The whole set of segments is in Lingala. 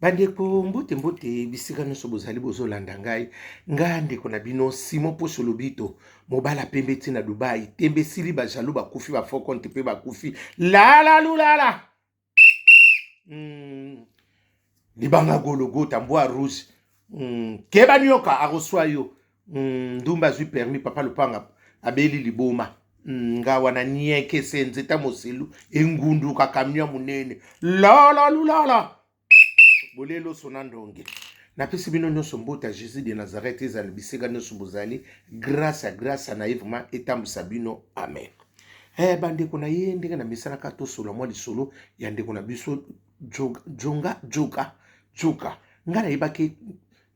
Bandeko mbote mbote bisika nyonso bozali bozolanda ngai nga ndeko na bino Simon Poso Lobito mobala pembe ntina Dubai tembe sili bajalo bakufi bafokonte mpe bakufi lala lulala libanga gologota mbwa rouge keba nyoka aroswa yo ndumba zwi permis papa lopanga abeli liboma nga wana nieke senzeta moselu engundu kakamnya munene lala lulala bolelo sona ndonge napesi bino nyonso mbota Jésus de Nazareth ezali bisika nyonso bozali grâce na ye vraiment etambusa bino amen. Bandeko na ye ndenge na misalaka tosola mwa lisolo ya ndeko na biso joka nga nayebaki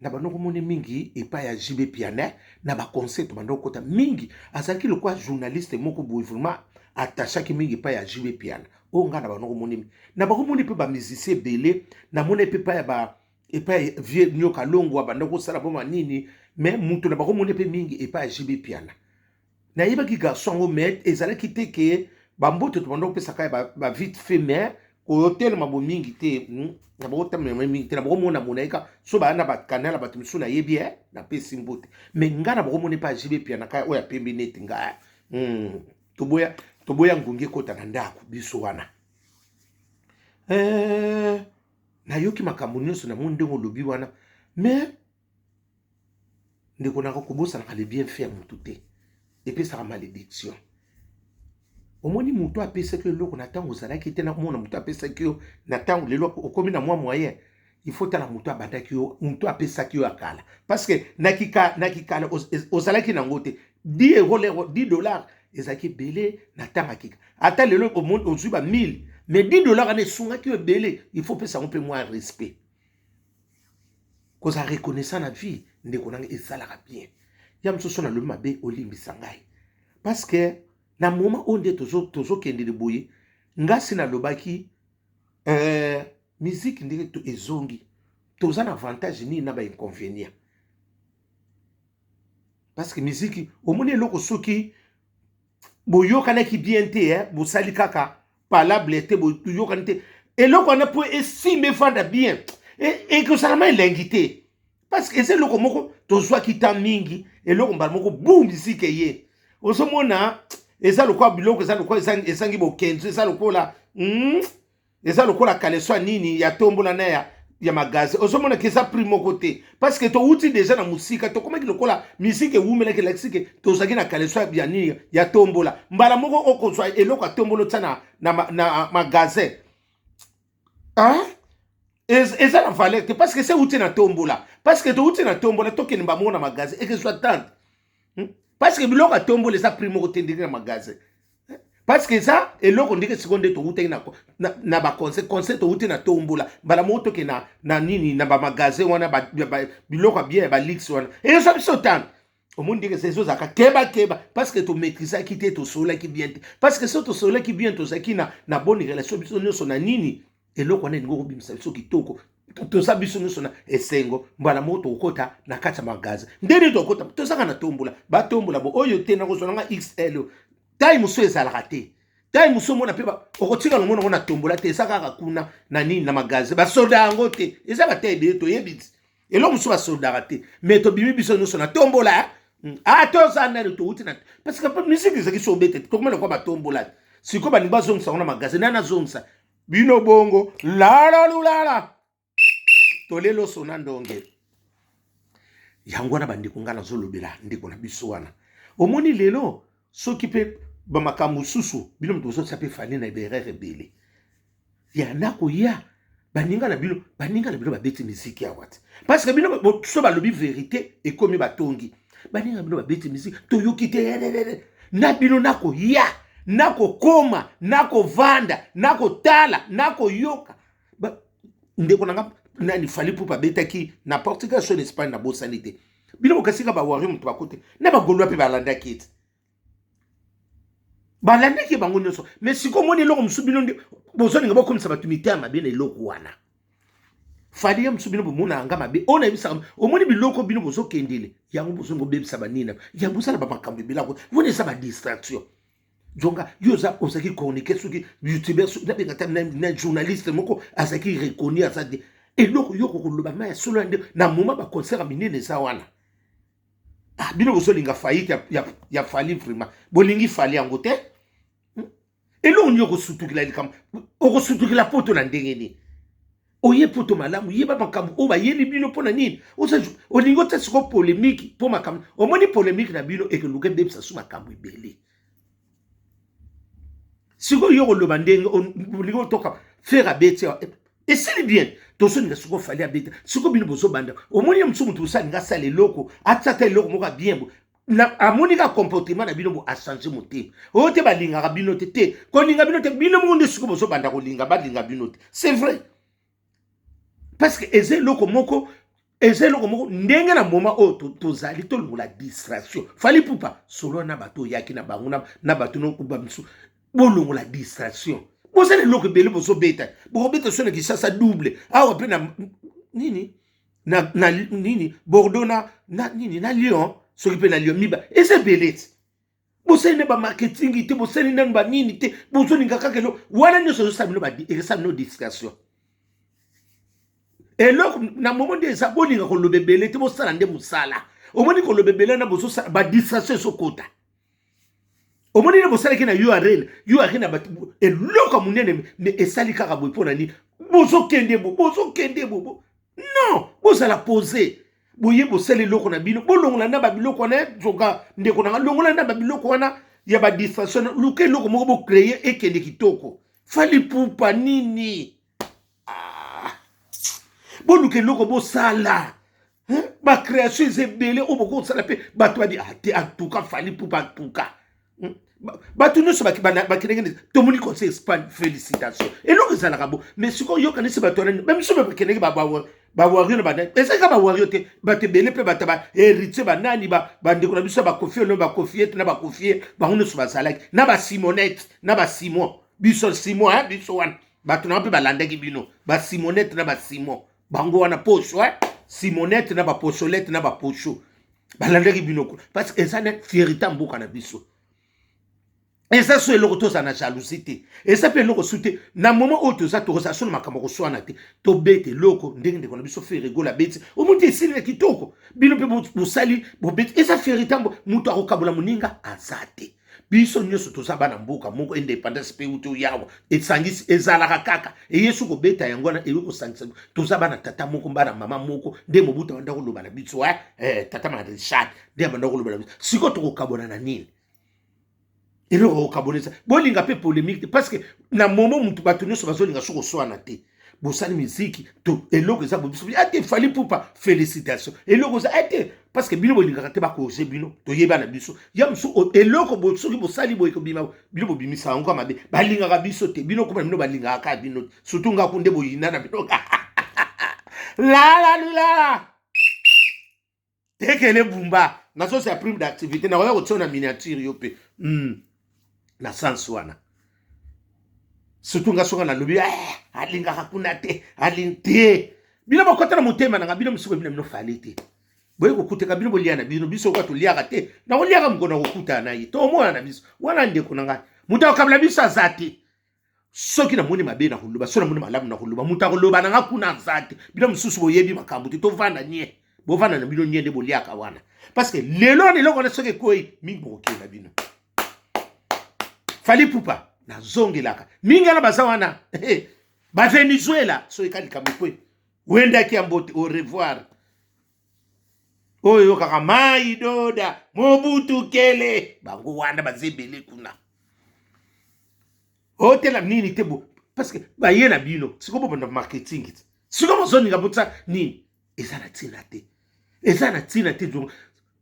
na bandoko mone mingi epai ya JB Piana na baconcept bandoko kota mingi azalaki lokwa journaliste moko boye vraiment attachaki mingi epai ya JB Piana o nga na bandoko mone na bakomoni mpe bamusicien ebele namoni epai ya vie nyoka longwa bandoko kosala boma nini me mutu na bakomoni mpe mingi epai ya JB Piana nayebaki garçon yango me ezalaki te ke bamboto to bandoko pesaka ya bavite fait me koyotelema bo mingi te na bakotamema mingi te na bakomona monaika so baya na bakanala bato misu nayebi napesi mbote me nga na bakomona epai ya JB Piana kaya oyo apembi neti nga toboya ngungi ekota na ndako biso wana nayoki makambo nyonso na moni ndenge olobi wana me ndeko nako kobosanaka le bien faire motu te epesaka malédiction omoni moto apesaki eloko na ntango ozalaki te nakomona moto apesaki yo na ntango lelo okomi na mwa moyen il faut tala moto abandaki yo moto apesaki yo akala parce que nakikala ozalaki nango te 10 euro 10 dollars ezalaki ebele na ntango akika ata lelo ozwi ba 1000 mais 10 dollars ane esungaki yo ebele il faut pesa ngo mpe mwa respect kozala reconnaissant na vie ndeko nanga esalaka bien ya mosusu nalobi mabe olimbisa ngai parce que na moment oyo nde tozokendele boye ngasi nalobaki musique ndenge ezongi toza na avantage nini na bainconvénient parce que musique omoni eloko soki boyokanaki bien te bosali kaka palable te boyokani te eloko wana mpo esime efanda bien ekosalama elengi te parce que eza eloko moko tozwaki ta mingi eloko mbala moko bu misike ye ozomona eza lokola biloko eza lokola esangi bokenzo eza lokola kaleso nini ya tombola na ya magazi ozomona ke eza prix moko te parce que touti déjà na musika tokomaki lokola misike ewumelaki lakisike tozalaki na kaleso ya nini ya tombola mbala moko okozwa eloko ya tombola otia na magazin eza na valeur te parce que se uti na tombola parce que touti na tombola tokende mbango na magazin ekezwa tante parce que biloko ya tombola eza prix moko te ndenge na magazin parce que eza eloko ndenge sikoyo nde toutaki na baconseil touti na tombola mbala moko toke na nini na bamagazin wana biloko ya bien ya balix wana ekozwa biso tante omoni ndenge ezozalaka keba parce que tomaîtrisaki te tosololaki bien te parce que so tosololaki bien tozalaki na bonne relation biso nyonso na nini eloko wana elingi kobimisa biso kitoko toza biso nyonso na esengo mbala moko tokota na kati ya magazi ndeni tokota tozanga na tombola batombola bo oyo te nakozwa nanga XL tai mosusu ezalaka te tai mosusu omona mpe okotika lomona ngo na tombola te eza kaka kuna na nini na magazi basoda yango te eza batai ebele toyebi ti eloko mosusu basodaka te mais tobimi biso nyonso na tombola toza nani touti na parce que misiki ezaki so obete tokomela kwa batombola te sikoyo baningi bazongisa ngo na magazi nani azongisa bino bongo lala lulala tolelo sona ndonge yango wana bandeko nga nazolobela ndeko na biso wana omoni lelo soki mpe bamakambo mosusu bino moto ozotia mpe fani na eberere ebele ya nakoya baninga na bino babeti misiki awa te parce que bino so balobi verité ekomi batongi baninga bino babeti misiki toyoki te na bino nakoya nakokoma nakovanda nakotala nakoyoka ndeko nanga nani fali mpo babetaki n'importe quelle chose n'Espagne na bosani te bino bokasika bawari moto bakote na bagolwa mpe balandaki ete balandaki bango nyonso mais sikoyo omoni eloko mosusu bino bozoninga bokomisa bato mitema mabe na eloko wana fali ya mosusu bino bomona yanga mabe oyo nayebisaka omoni biloko bino bozokendele yango bozoninga bobebisa banini yango osala bamakambo ebelako vona eza badistraction jonga yo ozalaki chroniqueur soki youtubeur nabengata na journaliste moko azalaki reconnu aza de eloko yo kokoloba ma ya solo nde na moment ba concert minene za wana bino bozolinga faillite ya fali vraiment bolingi fali yango te eloko nyo kosutukila likama okosutukila poto na ndenge nini oye poto malamu yeba makambo o bayeli bino mpona nini olingi te siko polémique mpo makambo omoni polémique na bino ekeluka ebebisa so makambo ebele siko yo koloba ndenge olingi otoka faire abeti esili bien tozolinga siko fali abeti siko bino bozobanda omoni ya mosusu motu osalinga asala eloko atata eloko moko bien amoni ka comportement na bino bo achange motema oyo te balingaka bino te kolinga bino te bino moko nde siko bozobanda kolinga balinga bino te c'est vrai parce que eza eloko moko ndenge na moment oyo tozali tolongola distraction fali pupa solo na bato oyaki na bango na bato nokuba misu bolongola distraction bozali eloko ebele bozobeta bokobeta so na kisasa double awa mpe na nini na nini Bordeaux na nini na Lyon soki mpe na Lyon miba eza ebele te bosali ne bamarketing te bosali nani banini te bozolinga kaka eloko wana nyonso ezosala bino distraction eloko na moment nde eza bolinga koloba ebele te bosala nde mosala omoni koloba ebele na bozosala badistraction ezokota omoni nde bosalaki na url na bato eloko monene me esali kaka boye mpo na nini bozokende bo non bozala pose boye bosala eloko na bino bolongola na babiloko wana zoka ndeko nanga longola na babiloko wana ya badistraction luka eloko moko bocreye ekende kitoko fali pupa nini boluka eloko bosala bacréation eza ebele oyo bokosala mpe bato badi ate atuka fali pupa atuka bato nyonso bakendenge tomoni conseil espagne félicitation eloko ezalaka bo mais sikoyo yokanisi bato wana meme so bakendenge bawario na bana ezalaka bawario te bato ebele mpe bato baheritier banani bandeko na biso bakofie no bakofiete na bakofie bango nyonso bazalaki na basimonete na basimon biso simon biso wana bato nango mpe balandaki bino basimonete na basimon bango wana poso simonete na baposolete na baposho balandaki bino parce que eza na fierité mboka na biso eza so eloko tozala na jalousie te eza mpe eloko su te na moment oyo toza tokozala so na makambo koswana te tobete eloko ndenge ndeko na biso fe regola beti omonti esili na kitoko bino mpe bosali bobeti eza fierité moto akokabola moninga aza te biso nyonso toza bana mboka moko indépendance mpe uti oyawa esangisi ezalaka kaka eyesu kobeta yango wana eyo kosangisa toza bana tata moko bana mama moko nde mobuta banda koloba na biso tata Richard nde banda koloba na biso siko tokokabona na nini eloko okabonesa bolinga mpe polémique te parce que na moment mutu bato nyonso bazolinga so koswana te bosali miziki to eloko eza bobiso ate fali pupa félicitation eloko eza ate parce que bino bolingaka te bakorige bino toyeba na biso ya mosu eloko soki bosali boye kobima bino bobimisa yango mabe balingaka biso te bino koma bino balingaka kaka bino surtout ngaku nde boyina na bino la tekele bumba nazo c'est prime d'activité na oya kotia na miniature yo pe na sens wana surtout nga soka na lobi alingaka kuna te alinte bino bakota na motema nanga bino misuko bino fali te boye kokuteka bino bolia na bino biso kwa toliaka te na koliaka mkona kokuta na ye to mona na biso wana ndeko nanga mutu akabla biso azate soki na moni mabe na kuluba so na moni malamu na kuluba mutu akoloba nanga kuna azate bino misusu boyebi makambo te to vanda nye bo vanda na bino nye nde boliaka wana parce que lelo ne loko na soki koyi mingi bokela bino fali pupa na zongelaka mingi na baza wana ba Venezuela so ekalika mokwe wendaki ya mbote au revoir oyo kaka mai doda Mobutu kele bango wana bazebele kuna hotela nini tebo parce que baye na bino siko bo na marketing siko bozoninga botsa nini eza na tina te donc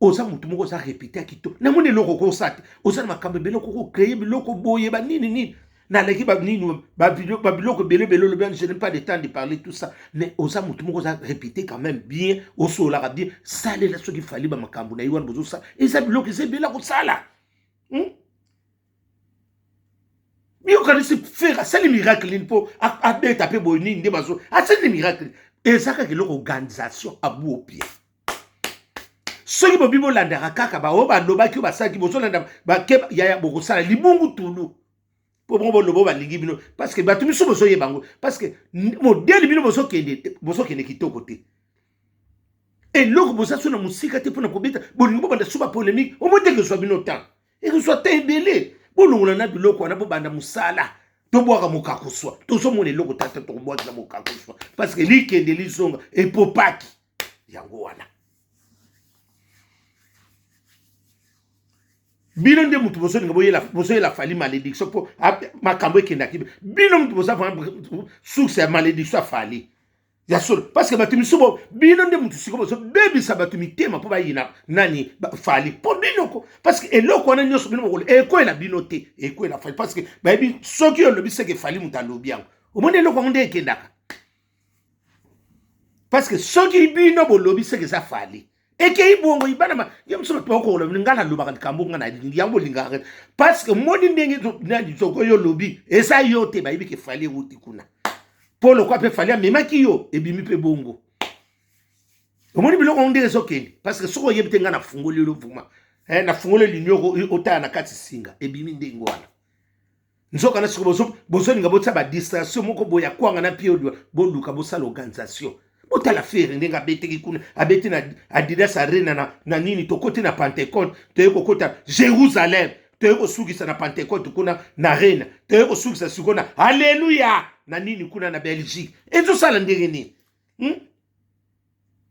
oza mutu moko za répéter kito na moni loko ko sate oza na makambe beloko ko créer biloko boye ba nini na leki ba nini ba biloko bele le bien je n'ai pas de temps de parler tout ça mais oza mutu moko za répéter quand même bien au sola bien sale la soki fali ba makambo na yiwan bozo sa eza biloko ezebela ko sala bio kanisi faire ça les miracles po a beta pe boye nini nde bazo a c'est les miracles ezaka keloko organisation abu au pied soki bobi bolandaka kaka baoyo balobaki basaki bozolanda bakeba yaya bokosala libungu tulu pour bon lobo balingi bino parce que batu miso bozo yebango parce que modèle bino bozo kende kitoko te et loko boza sona musika te pona kobeta bolingo banda suba polémique au moins que soit bino temps et que soit tembele bolongola na biloko wana bo banda musala to boaka mokakuswa to so mone loko tata to boaka na mokakuswa parce que likende lizonga et popaki yango wana bino nde mutu boso nga boso la fali malédiction po makambo ekenda kibe bino mutu boso succès malédiction fali ya solo parce que batu misubo bino nde mutu siko boso bebisa batu mitema po bayina nani fali po bino ko parce que eloko wana nyoso bino mokolo ekoyela bino te ekoyela fali parce que bayebi soki olobi seke fali mutu alobi yango omoni eloko yango nde ekendaka parce que soki bino bolobi seke eza fali eke ibongo ibana ma yamso to ko lo ngana lo bakati kambunga na yango lingare parce que moni ndenge na ditoko yo lobi esa yote ba ibike fali wuti kuna polo kwa pe fali memaki yo ebimi pe bongo omoni biloko ndenge sokende parce que soko yebite ngana fungoli lo vuma na fungoli linyoko ota na kati singa ebimi ndengo wana nzoka na siko boso nga botsa ba distraction moko boya kwanga na piodwa boluka bosala organisation Ota la faire ndenga beteki kuna abeti na Adidas Arena na nini tokoti na Pentecôte toyeko kota Jérusalem toyeko sukisa na Pentecôte kuna na Arena toyeko sukisa sikona Alléluia na nini kuna na Belgique ezo sala ndenge ni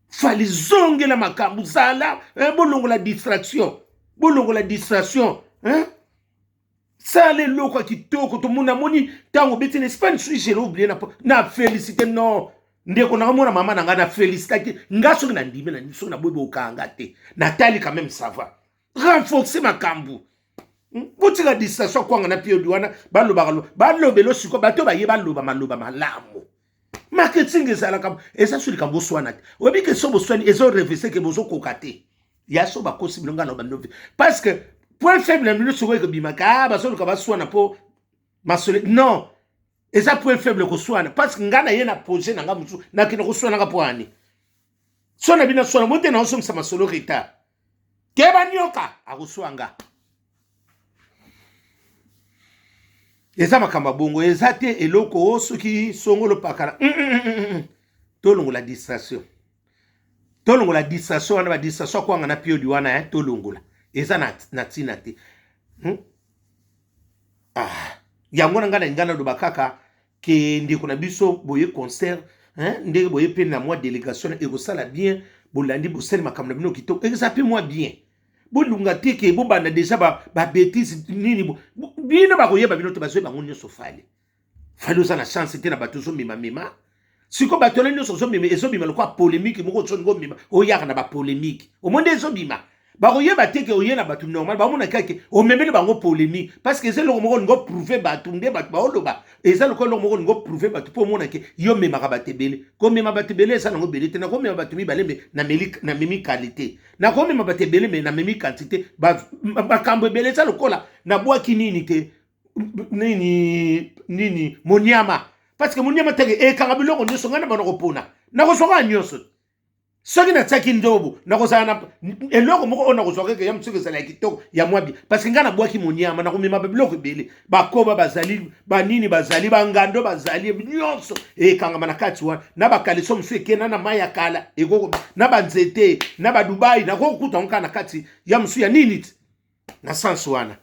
fali zonge la makambu zala bolongo la distraction sale loko kitoko to mona moni tango beti na Espagne j'ai oublié na félicité non ndeko na mona mama na nga na félicité nga soki na ndime na niso na bobo okanga te Nathalie quand même ça va renforcer makambu botika distraction kwanga na pied duana balobelo siko bato baye baloba malamu marketing ezala kam eza suli kambo swana te obi ke so boswani ezo revese ke bozo kokate ya so ba possible ngana ba novi parce que point faible mino soko ke bimaka ba so ka ba swana po masole non eza point faible ko swana parce que ngana yena projet na ngamusu na kino ko swana ka poani sona bina swana mote na osom sama solo rita keba nyoka akuswanga eza makamba bongo eza te eloko osoki songolo pakala tolongola distraction wana ba distraction kwanga na piodi wana tolongola eza na tina te yango ngana ngana do bakaka ke ndiko na biso boye concert ndenge boye pe na moi délégation et ko sala bien bolandi bo sel makamna bino kitoko exactement moi bien bolunga te ke bo banda déjà ba bêtise nini bino ba koyeba bino te bazo bango nyoso fali oza na chance te na bato zo mema siko bato la nyoso zo mema ezo bima lokwa polémique moko tso ngo mema oyaka na ba polémique o monde ezo bima ba koyeba te ke oyena bato normal ba mona kake o memele bango polémique parce que c'est le moko ngo prouver bato nde bato ba oloba eza lokwa lo moko ngo prouver bato po mona ke yo mema ka batebele ko mema batebele esa ngo belete na ko mema bato mi balembe na memi qualité na ko mema batebele me na memi quantité ba kambo belete esa lokola na bwa kinini te nini monyama parce que monyama tege kanga biloko nyoso ngana bana kopona na ko soka nyoso soki na tsaki ndobo na ko sana eloko moko ona ko soka ke ya mtsuke sala kitoko ya mwabi parce que ngana bwaki monyama na ko mema biloko bele bakoba bazali banini bazali bangando bazali nyonso kanga mana kati wa na bakaliso msu kena na maya kala ekoko na banzete na ba Dubai na ko kuta nkana kati ya msu ya nini na sanso wana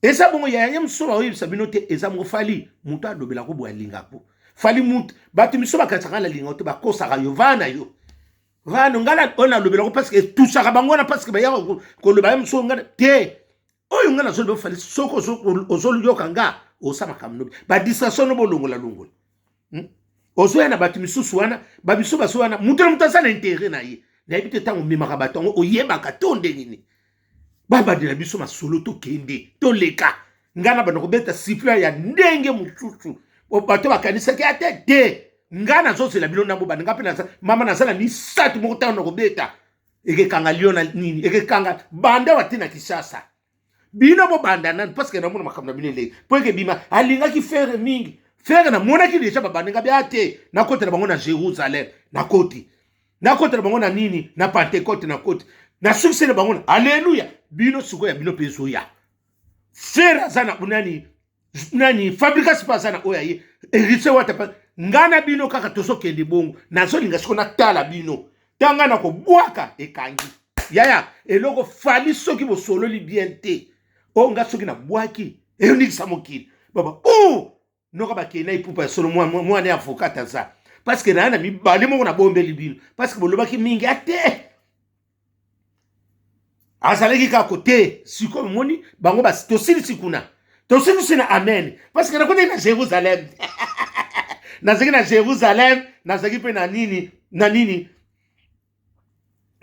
eza bongo ya msoba oyo sabino te eza mo fali mutu adobela ko bwa lingako fali mutu batu misoba kataka la linga to bakosa ka yo vana ngala ona lobela ko parce que tout ça ka bangona parce que ba ya ko lo ba mso ngala te oyo ngala zo do fali soko ozolo yoka nga osama kamno ba distraction no bolongola ozo yana batu misusu wana ba misoba so wana mutu mutasa na intérêt na ye na ebite tango mimaka batongo oyeba ka tonde nini baba de la biso masolo to kende to leka ngana bana kobeta sipla ya ndenge mututu bato bakanisa ke ate de ngana zo la bilo nambo bana ngapena mama na sala ni satu moko tano kobeta eke kanga liona nini eke kanga banda watina Kishasa bino bo banda nan parce que na mona makamna binele po ke bima alinga ki faire mingi faire na mona ki deja baba ngabe ate na kote na bango na Jérusalem na koti na bango na nini na Pentecôte na koti na succès na bango Alléluia bino suko ya bino peso ya fera zana bunani nani fabrication pasana oyaye erise wata ngana bino kaka tosokende bongo nazolinga siko na tala bino tanga na ko bwaka ekangi yaya eloko fali soki bo solo li bien te o nga soki na bwaki eyonikisa mokili baba noka bakena ipupa solo mwana avocat za parce que na mibale moko na bombeli bino parce que bolobaki mingi ate azaleki ka kote siko moni bango basi tosili sikuna tosili sina amen parce que na kote na Jérusalem nazaki na Jérusalem nazaki pe na nini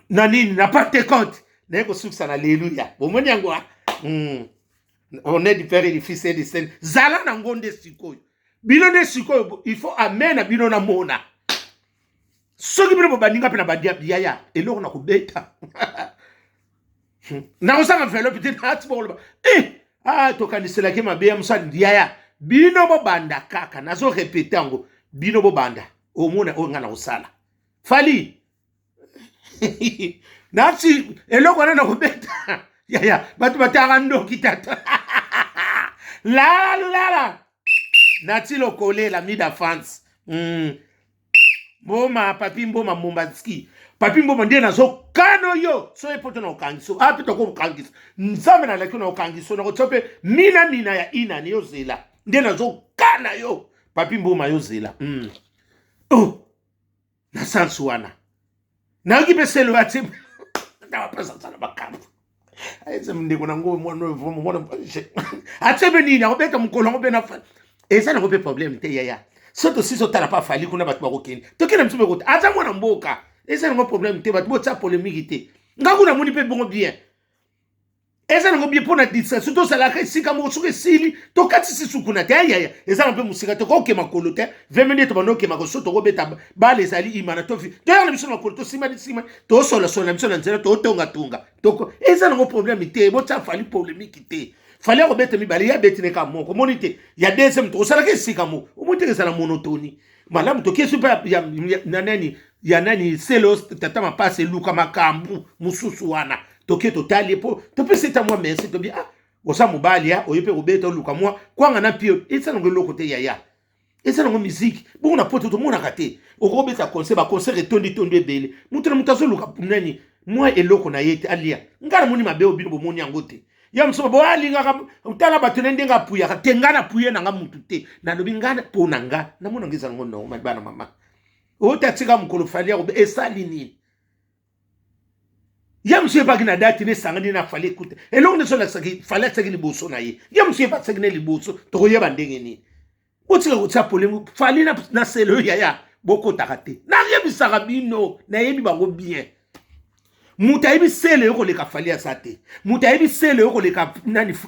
na Pentecôte na ko suksa na alléluia bomoni yango on est du Père et du Fils et du Saint zala na ngonde sikoyo bino ne sikoyo il faut amen bino na mona soki bino baninga pe na badia biaya eloko na kubeta na osanga velo peut-être atibolo tokanisela ke mabe musa ndiaya bino bo banda kaka nazo répéter ngo bino bo banda omona ngana osala fali nati eloko na kubeta yaya batu bataka ndoki tata la nati lokolela mida France mboma papi mboma Mombatski papi mboma ndiye nazo kano yo so epoto na okangiso apito ko okangiso nzame na lakino na okangiso na kotope mina ya ina ni yozela ndiye nazo kana yo papi mboma yozela na sansuana na ngibeselo ati na pesa sana bakambo ayeze mndeko na ngo mwana atebe nini akobeta mukolo ngobena fa eza na kope problem te yaya soto siso tala pa fali kuna batu bakokeni tokena mtube kota ata mwana mboka eza na problème te batu botsa polémique te ngakuna moni pe bongo bien eza na bien pona distraction to sala ka sika mo suke sili to kati sisukuna te yaya eza na pe musika to ko ke makolo te 20 minutes bano ke makoso to kobeta bale zali imana to fi to yana biso makolo to sima to sola biso na nzela to tunga to eza na problème te botsa fali polémique te fallait remettre mi bali ya betine ka moko monite ya deuxième to sala ke sika mo o monite ke sala monotonie malamu to ke super ya nani selos tata mapase luka makambu mususu wana to ke totali po to pe seta moi merci to bi osa mobali ya oyepe obeta luka moi kwanga na pio esa ngo loko te yaya esa ngo musique bon na poto to mona kate o ko beta concert etondi ebele mutu na mutazo luka nani moi eloko na yete alia ngara moni mabe obino bo moni yangote ya mso bo alinga utala batunende nga puya tengana puye na nga mutu te na lobi ngana pona nga na mona ngeza ngo no mabana mama otatsika mukolo fali ya esali nini ya mso pa kina dati ne sangani na fali ekute eloko ne sola saki fali tsaki liboso na ye ya mso pa tsaki ne liboso to ko yeba ndenge ni otsika kutsa polemu fali na selo ya boko takate na yebisaka bino na yebi bango bien muta yebi sele yoko leka fali ya sate muta yebi sele yoko leka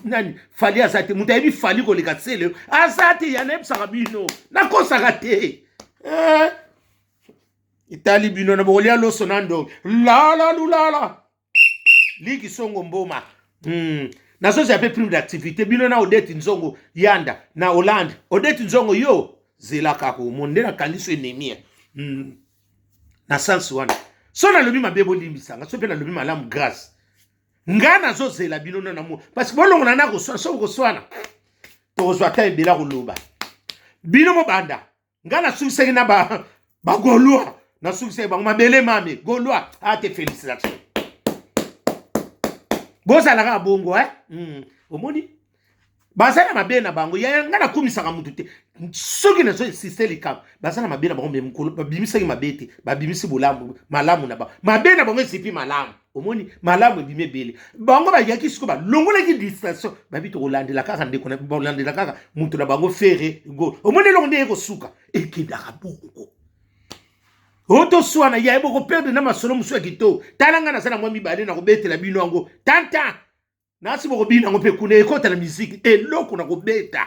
nani fali ya sate muta yebi fali ko leka sele asate ya nebisaka bino na kosaka te itali bino na bolia loso nando la liki songo mboma na so jape prime d'activité bino na Odette Nzongo yanda na Hollande Odette Nzongo yo zela kako monde na kandiso enemia na sans wana so na lobi mabebo limbisanga so pe na lobi malamu grâce ngana zo zela bino na mo parce que bolongo na ko so ko swana to zo ata ebela ko loba bino mo banda ngana succès na ba golwa na succès ba mabele mame golwa ate félicitations boza la bongo omoni bazana mabena bango ya ngana kumisaka mutu te soki na so système likam bazana mabena bango me mukolo babimisa mabete babimisi bolamu malamu na ba mabena bango sipi malamu omoni malamu bime bele bango ba yaki siko ba longola ki distraction babito kolandela kaka ndeko na kolandela kaka mutu na bango fere go omoni longo ndeko suka ekidaka bongo oto swana ya ebo ko perdre na masolo musu ya kito talanga na sana mwa mibale na ko betela bino ngo tanta nasi boko bino ngo pe kuna ekota na musique eloko na ko beta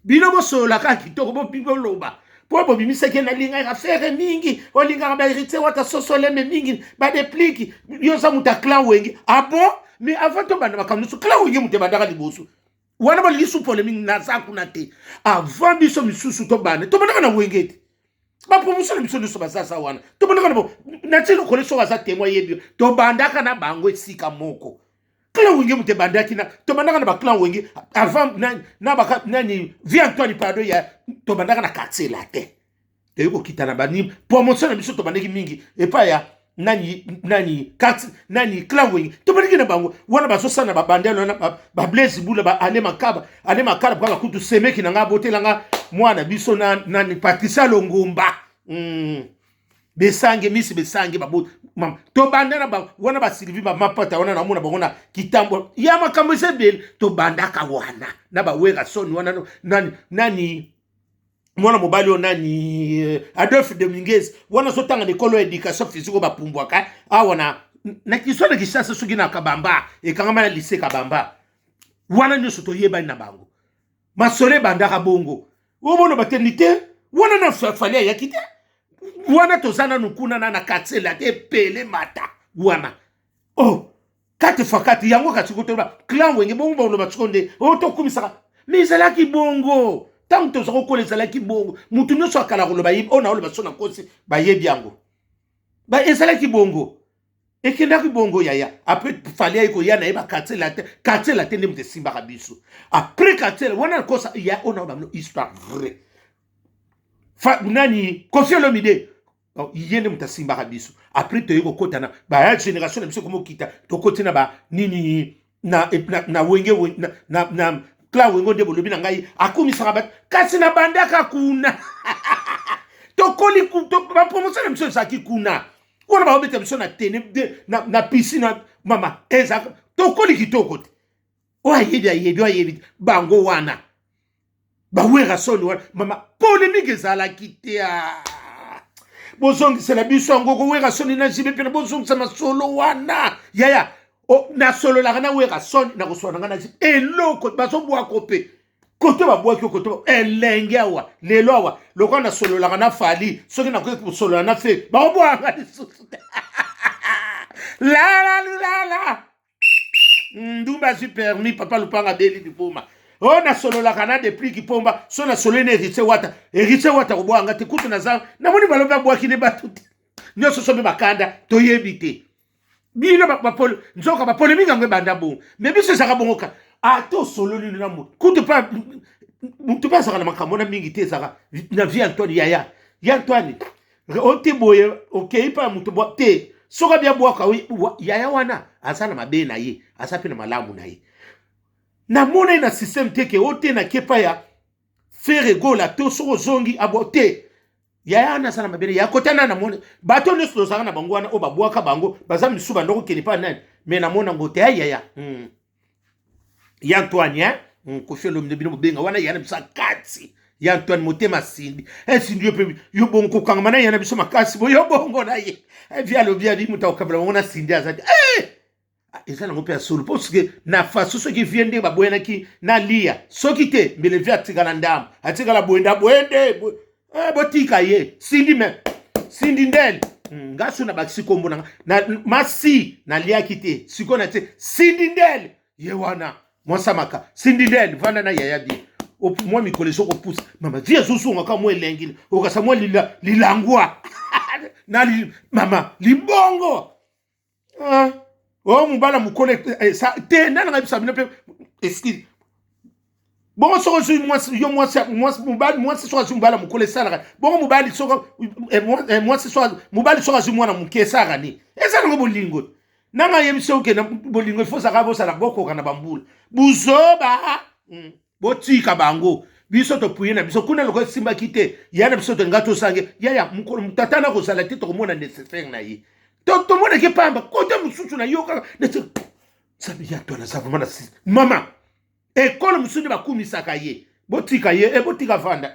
bino bo sola ka kitoko bo bibo loba po bo bimisa ke na linga ka fere mingi o linga ba irite wata sosole me mingi ba depliki yo sa muta clan wengi bon mais avant to bana makanusu clan wengi mute badaka liboso wana ba lisu pole mingi na sa kuna te avant biso misusu to bana to bana na wengeti ba promotion biso no so basasa wana to bana na bo na tilo koleso baza témoin yebi to bandaka na bango esika moko clan wenge mute bandaki na to bandaka na ba clan wenge avant na ba nani vie Antoine pardon ya to bandaka na quartier la te te ko kitana ba ni promotion na biso to bandaki mingi et pas ya nani clan wenge to bandaki na bango wana ba so sana ba bandelo na ba blaze bula ba ale makaba ba kutu semeki na nga botela nga mwana biso nani Patricia Longomba besange misi besange babu mam to bandana ba wana ba Sylvie ba mapata wana na mona bangona kitambo ya makambo sebel to bandaka wana na ba wega son wana nani mwana mobali o nani Adolphe Dominguez wana so tanga de kolo education physique ba pumbwaka wana na kisona kishasa sugi na kabamba e kangama na lycée kabamba wana nyoso to yeba na bango masole bandaka bongo obono baternité wana na falia ya kite wana tozana nukuna na katsela te pele mata wana kati fakati yango katiko ba clan wenge bongo lo batsonde to kumisaka mizalaki bongo tant tozako ko lezalaki bongo mutu nyoso akala ko lo bayibi ona lo basona kosi bayebi yango ba ezalaki bongo ekendaki bongo yaya après falia iko yana eba katsela te ndemte simba kabiso après katsela wana kosa ya ona ba histoire vraie nani Koffi Olomide yene mutasimba kabiso après to yiko kotana ba ya génération na biso komo kita to kotina ba nini na wenge na clan wengo de bolobi na ngai akumisa ba kasi na bandaka kuna to koli to ba promotion na biso saki kuna wana ba obeta biso na tene na piscine mama eza to koli kitoko yebi bango wana ba wera soni wana mama polémique zala kitea bozongi sela biso ngoko wera soni na jibe pena bozongi sama solo wana yaya na solo la kana wera soni na kosona ngana jibe eloko bazo bwa kope kote ba bwa kote elenge awa lelo awa lokwa na solo la kana fali soki na ko solo na fe ba bwa ngani susu la ndumba super mi papa lupanga deli dipoma na solo la kana depuis ki pomba so na solo ne riche wata ko bwanga te kutu na za na moni baloba bwaki ne batuti nyoso so be bakanda to yebite bino ba pol nzoka ba polémique ngwe banda bon mais biso saka bongoka to solo ni na mo kutu pa mutu pa saka na makambo na mingi te saka na vie Antoine ya Antoine on te boye okay pa mutu bo te soka bia bwaka yaya wana asana mabe na ye asapi na malamu na ye na mona na système teke ote na kepa ya faire gola to soko zongi abote ya na sana mabere ya kotana na mona bato ne so sanga na bango wana o babwaka bango bazami suba ndoko kelipa nani me na mona ngote ya Antoine Koffi Olomide bino benga wana yana bisa kati ya Antoine motema sindi sindi yo pe yo bongo kanga mana yana biso makasi bo yo bongo na ye via lo via muta okabla ngona sindi azati eza na ngope ya solo parce que na faso soki viende ba boyena ki na lia soki te mbele via tigala ndam atigala boenda boende botika ye sindi ndel ngasu na bakisi kombo na masi na lia kite sikona te sindi ndel ye wana mwasamaka sindi ndel vanda na yaya bi moi mikole soko pousse mama via zoso ngaka mo elengile okasa mo lilangwa na mama libongo mubala mukole sa te nana ngabisa bino pe excuse bongo soko zu moi mubali soko zu mubala mukole sala bongo mubali soko moi soko mubali soko zu mwana mukesa gani eza ngo bolingo nanga yemiso ke na bolingo fo saka bo sala boko kana bambula buzoba botika bango biso to puye na biso kuna loko simba kite yana biso to ngato sange yaya mukolo mutatana ko sala tito ko mona nécessaire na yi to mona ke pamba kote mususu na yoka na sabi ya to na sabu mana mama ekolo mususu ba kumisaka ye botika ye botika vanda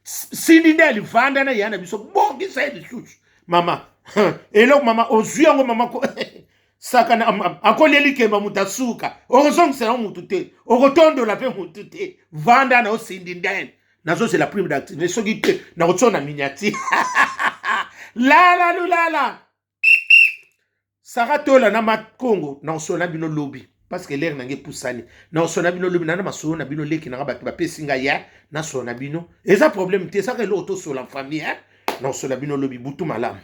sindi ndeli vanda na yana biso bongi sa lisusu mama elo mama ozuyango mama ko saka na akoleli kemba mutasuka ozongisa mutu te okotondola pe mutu te vanda na osindi ndeni nazo c'est la prime d'activité soki te na kotsona minyati la saka tola na makongo na osona bino lobi parce que l'air nange pusani na osona bino lobi na masona bino leki na bato ba pesinga ya na sona bino eza problème te saka lo to so la famille na osona bino lobi butu malamu